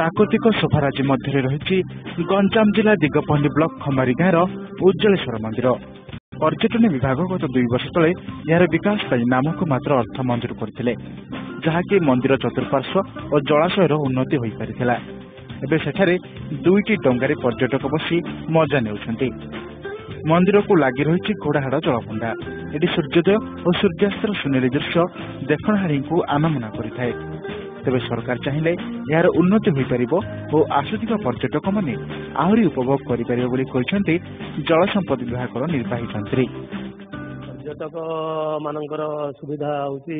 प्राकृतिक शोभाराजी मध्य रही गंजाम जिला दिगपहंडी ब्लॉक खमारी गाँव उज्जलेश्वर मंदिर। पर्यटन विभाग गत 2 वर्ष तले यार विकास नामक मात्र अर्थ मंजूर करते जहाँकि मंदिर चतुर्पार्श्व और जलाशयर उन्नति हो पारिथिला। एबे सेठारे 2टी डंगारे पर्यटक बसी मजा नेउछंती। मंदिर को लगी रही घोड़ाहाड़ जलभंडा। एटी सूर्योदय और सूर्यास्तर सुनेली दृश्य देखणहारी को आनमना करिथाए। तेबे सरकार चाहिए यार उन्नति हो पार और आसुथिबा पर्यटक माने आहरी उपभोग करिपारिबे बोली कहिसेंती जल संपद विभाग निर्वाही मंत्री। पर्यटक मानकर सुविधा होची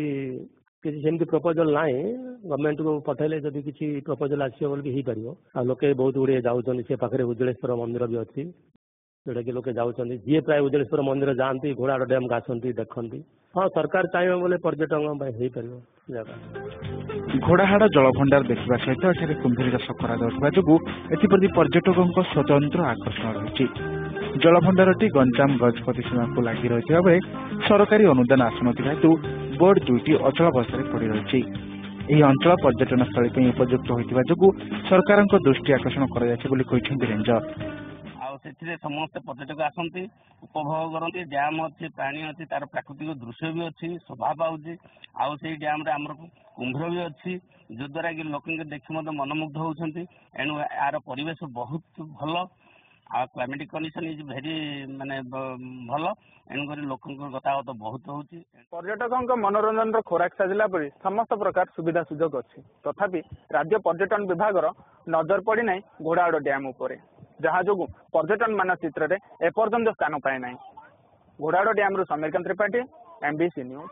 किसी सेमती प्रपोजल ना गवर्नमेंट को पठेले जदि किसी प्रपोजल आसो बोल ही पार आ लोके बहुत गुड़े जाऊँ से पाखे उज्जलेश्वर मंदिर भी अच्छी जोटा कि लोके जाऊँ जी प्राय उज्जलेश्वर मंदिर जाती घोड़ाहाड़ डैम आसती देखती। हाँ सरकार चाहिए बोले पर्यटक हो पार। घोड़ाहाड़ जलभंडार देखा सहित एठारे कुंभीर चाष करा एप्रति पर्यटकों स्वतंत्र आकर्षण रही। जलभंडारटी गंजाम गजपति सीमा को लगी रही बेले सरकारी अनुदान आसुनथिबा हेतु बोर्ड 2टी अचल अवस्था पड़ रही। यह अंचल पर्यटन स्थली उपयुक्त होता जो सरकार दृष्टि आकर्षण कर रेंजर। समस्त पर्यटक आसती उपभोग करती। डैम अच्छी पानी अच्छी तार प्राकृतिक दृश्य भी अच्छी शोभा पाँच आउ से डैम रे आमर कुंभीर भी अच्छी जो द्वारा कि लोक देखी मनमुग्ध होती। एणु यार परिवेश बहुत भल आ क्लाइमेटिक कंडीशन इज भेरी माने भल एणुक लोक गतागत बहुत होची। पर्यटकों मनोरंजन खोराक साजिला परी समस्त प्रकार सुविधा सुजोग अच्छी तथापि राज्य पर्यटन विभाग नजर पड़ी ना घोड़ाहाड़ डैम उपरे जहाँ जो पर्यटन मानचित्र एपर्यंत स्थान पाए ना। घोड़ाहाड़ डैम रु समीरकांत त्रिपाठी, MBC न्यूज।